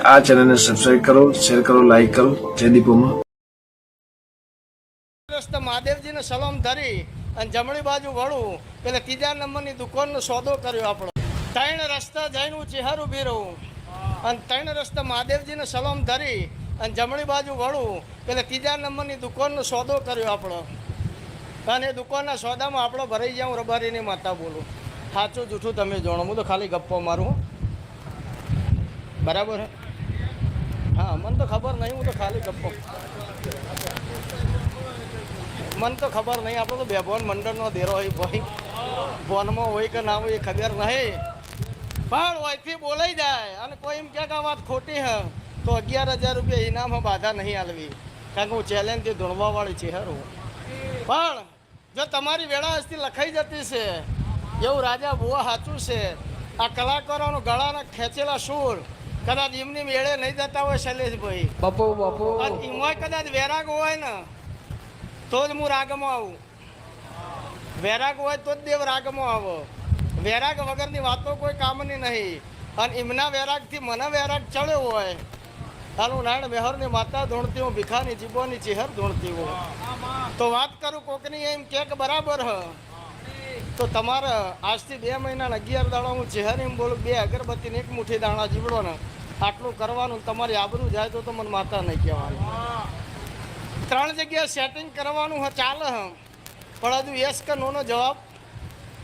આ ચેનલને સબસ્ક્રાઇબ કરો, શેર કરો, લાઈક કરો. જય દીપોમાં. રસ્તે મહાદેવજીને સલામ ધરી અને જમણી બાજુ વળું એટલે ત્રીજા નંબરની દુકાનનો સોદો કર્યો આપણો. ત્રણ રસ્તા જઈને હું ચેહર ઊભી રહું અને ત્રણ રસ્તે મહાદેવજીને સલામ ધરી અને જમણી બાજુ વળું એટલે ત્રીજા નંબરની દુકાનનો સોદો કર્યો આપણો. અને એ દુકાનના સોદામાં આપણો ભરાઈ જાઉં રબારીની માતા બોલું. સાચું જૂઠું તમે જાણો, હું તો ખાલી ગપ્પો મારું. બરાબર હે? હા, મને તો ખબર નહીં, હું તો ખાલી ગપ્પો. મને તો ખબર નહીં, આપણો તો બેભોન મંડળનો દેરો હોય ભાઈ. ફોનમાં હોય કે ના હોય એ ખબર નહીં, પણ હોયથી બોલાઈ જાય અને કોઈ એમ કે આ વાત ખોટી હે તો 11,000 રૂપિયા ઇનામમાં બાધા નહીં આલવી, કારણ કે હું ચેલેન્જથી ધૂણવાવાળી છે હારું. પણ જો તમારી વેળા હસ્તી લખાઈ જતી છે એવું રાજા બુવા સાચું છે. આ કલાકારોનો ગળાના ખેંચેલા સૂર કદાચ એમની મેળે નહીં જતા હોય શૈલેષભાઈ, બાપુ બાપુ એમાં કદાચ વેરાગ હોય ને તો જ હું રાગમાં આવું. વેરાગ હોય તો જ દેવ રાગમાં આવો. વેરાગ વગરની વાતો કોઈ કામની નહીં. અને એમના વેરાગથી મને વેરાગ ચડ્યો હોય હાલું નારાયણ મેહરની માતા ધૂણતી હું, ભીખાની જીબોની ચેહર ધૂણતી હું. તો વાત કરું કોકની એમ કે બરાબર હ તો તમારે આજથી 2 મહિના 11 દાડા હું ચેહર એમ બોલું, 2 અગરબત્તીને 1 મુઠ્ઠી દાણા જીવડો ને આટલું કરવાનું. તમારી આબરૂ જાય તો મને માતા નહીં કહેવાનું. 3 જગ્યાએ સેટિંગ કરવાનું હ ચાલે હ, પણ હજુ યસ કે નોનો જવાબ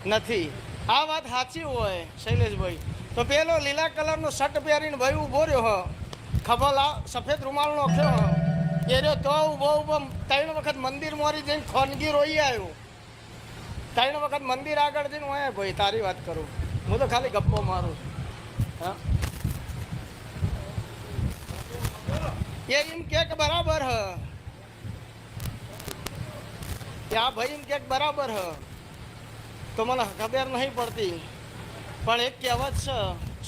નથી. આ વાત સાચી હોય શૈલેષભાઈ તો પેલો લીલા કલરનો શર્ટ પહેરીને ભાઈ ઊભો રહ્યો હ, ખભલ આ સફેદ રૂમાલ નોખ્યો હ, એ રહ્યો તો ઊભો 3 વખત મંદિર મોરી જઈને ખોનગી રોઈ આવ્યો. 3 વખત મંદિર આગળ જઈને હોય ભાઈ તારી વાત કરું, હું તો ખાલી ગપ્પો મારું. હા, એ એમ કે બરાબર હ, આ ભાઈ એમ કે બરાબર હ તો મને ખબર નહીં પડતી. પણ એક કહેવત છે,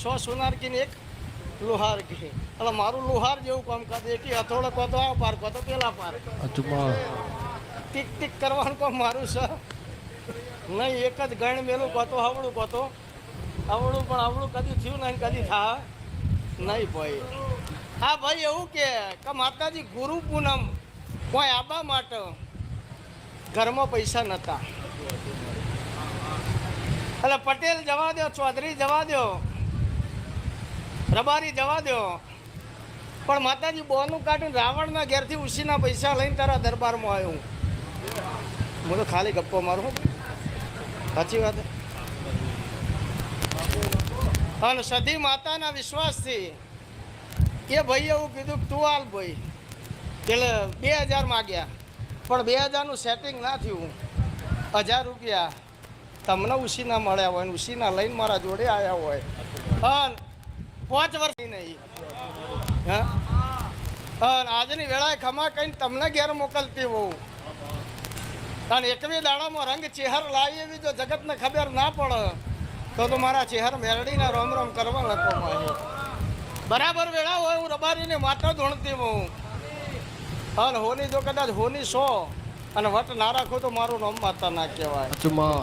100 સોનાર કીને 1 લુહાર કી. એટલે મારું લુહાર જેવું કામ કરે, એકી હથોડો કહો તો આ પાર કહો તો પેલા પાર, ટીક ટીક કરવાનું કામ મારું છે નહીં. એક જ ગણ મેલું કહો તો આવડું કહો તો આવડું, પણ આવડું કદી થયું નહીં, કદી થા નહીં ભાઈ. હા ભાઈ એવું કે માતાજી ગુરુ પૂનમ કોઈ આબા માટે ઘરમાં પૈસા નહોતા. એટલે પટેલ જવા દો, ચૌધરી જવા દો, રબારી જવા દો, પણ માતાજી બોનું કાઢીને રાવણના ઘેરથી ઉસીના પૈસા લઈને તારા દરબારમાં આવ્યું. હું તો ખાલી ગપ્પો મારું, સાચી વાત. અને સધી માતાના વિશ્વાસથી એ ભાઈ એવું કીધું કે તું હાલ ભાઈ, એટલે 2,000 માગ્યા, પણ 2,000નું સેટિંગ ના થયું. 1,000 રૂપિયા તમને ઉસીના મળ્યા હોય, ઉસીના લઈને મારા જોડે આવ્યા હોય અને 5 વર્ષ નહીં. હા, અને આજની વેળાએ ખમા કહીને તમને ઘેર મોકલતી હોઉં. અને 21 દાડામાં રંગ ચેહર લાવી એવી જો જગતને ખબર ના પડે તો મારા ચેહર મેરડીના રોમ રોમ કરવા લખવામાં. બરાબર વેળા હોય હું રબારીને માતા ધોણતી હોઉં. અને હોની જો કદાચ હોની 100 અને વટ ના રાખો તો મારું નામ માતા ના કહેવાય.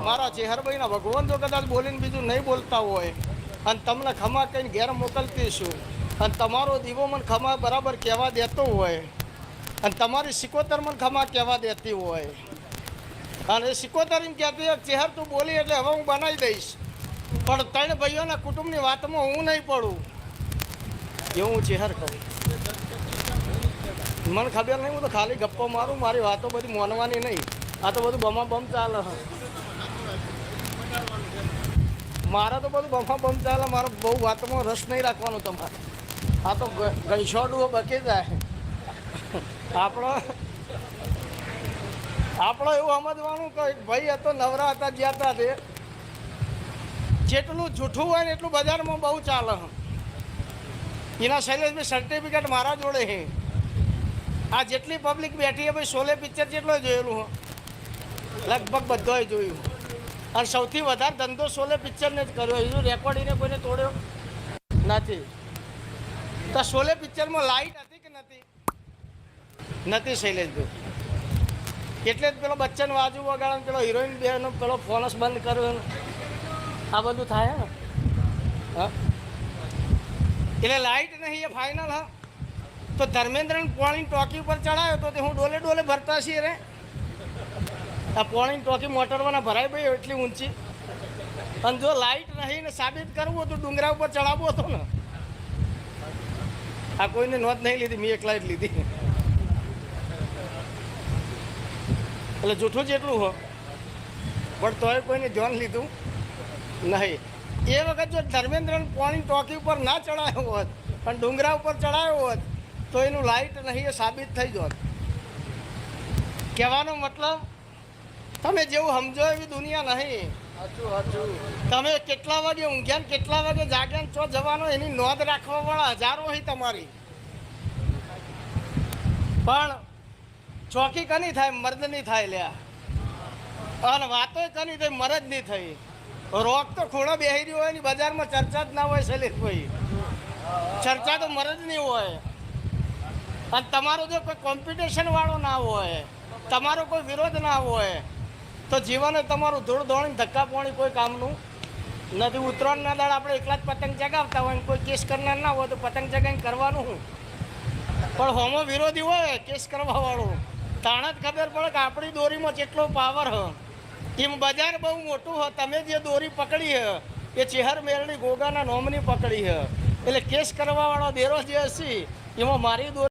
મારા ચેહરભાઈના ભગવાન જો કદાચ બોલીને બીજું નહીં બોલતા હોય અને તમને ખમા કહીને ઘેર મોકલતી છું અને તમારો દીવો મને ખમા બરાબર કહેવા દેતો હોય અને તમારી સિકોતર મને ખમા કહેવા દેતી હોય અને એ સિકોતર એમ કહેતી હોય ચેહર તું બોલી એટલે હવે હું બનાવી દઈશ, પણ 3 ભાઈઓના કુટુંબની વાતમાં હું નહીં પડું એવું હું ચેહર કહું. મને ખબર નહીં, હું તો ખાલી ગપ્પો મારું, મારી વાતો બધી માનવાની નહીં. આ તો બધું બમા બમ ચાલે. મારે તો બધું બમા બમ ચાલે, મારે બહુ વાતમાં રસ નહીં રાખવાનો તમારે. આ તો ગંશોડું બકી જાય. આપણો એવું સમજવાનું કે ભાઈ હતો નવરા હતા જ્યાં હતા તે જેટલું જૂઠું હોય ને એટલું બજારમાં બહુ ચાલે. એના શૈલેષભાઈ સર્ટિફિકેટ મારા જોડે છે. આ જેટલી પબ્લિક બેઠી છે ભાઈ, શોલે પિક્ચર જેટલો જોયેલું હો, લગભગ બધોય જોયું. અને સૌથી વધારે ધંધો શોલે પિક્ચરને જ કર્યો. હજુ રેકોર્ડિંગને કોઈને તોડ્યો નથી. તો શોલે પિક્ચરમાં લાઇટ હતી કે નથી? નથી શૈલેષભાઈ. એટલે જ પેલો બચ્ચન વાજુ વગાડે, પેલો હિરોઈન બેનો પેલો ફોનસ બંધ કર્યો, આ બધું થાય. હા, એટલે લાઇટ નહીં એ ફાઇનલ હા. તો ધર્મેન્દ્રને પોણી ટોકી ઉપર ચડાવ્યો તો તે હું ડોલે ડોલે ભરતા છીએ રે. આ પોણી ટોકી મોટરવાના ભરાય ભાઈ એટલી ઊંચી. અને જો લાઇટ નહીં ને સાબિત કરવું તો ડુંગરા ઉપર ચડાવવો હતો ને. આ કોઈને નોંધ નહીં લીધી, મેં એકલા જ લીધી. એટલે જૂઠું જેટલું હો પણ તોય કોઈને ધ્યાન લીધું નહીં. એ વખત જો ધર્મેન્દ્રને પોણી ટોકી ઉપર ના ચડાવ્યો હોત પણ ડુંગરા ઉપર ચડાવ્યો હોત તો એનું લાઇટ નહીં એ સાબિત થઈ જોત. કહેવાનો મતલબ તમે જેવું સમજો એવી દુનિયા નહીં. તમે કેટલા વાગે ઊંઘ્યા ને કેટલા વાગે જાગ્યા ને ચો જવાનો એની નોંધ રાખવા વાળા હજારો હોય તમારી. પણ ચોકી કની થાય? મર્દની થાય લ્યા. અને વાતો કની થઈ? મરદની થઈ. રોગ તો ખૂણો બેહી રહ્યો હોય ને બજારમાં ચર્ચા જ ના હોય શૈલેષભાઈ. ચર્ચા તો મરદની હોય. અને તમારો જો કોઈ કોમ્પિટિશન વાળો ના હોય, તમારો કોઈ વિરોધ ના હોય તો જીવન તમારું ધૂળ ધોળીને ધક્કા પોણી કોઈ કામનું નથી. ઉત્તરાયણના દાડ આપણે એકલા જ પતંગ ચગાવતા હોય ને કોઈ કેસ કરનાર ના હોય તો પતંગ ચગાવીને કરવાનું શું? પણ હોમો વિરોધી હોય કેસ કરવા વાળો તાણ જ ખબર પડે કે આપણી દોરીમાં કેટલો પાવર હ. એમ બજાર બહુ મોટું હોય, તમે જે દોરી પકડી હ એ ચેહર મેરડી ગોગાના નોમની પકડી હ. એટલે કેસ કરવા વાળો દેરો જે હશે એમાં મારી દોરી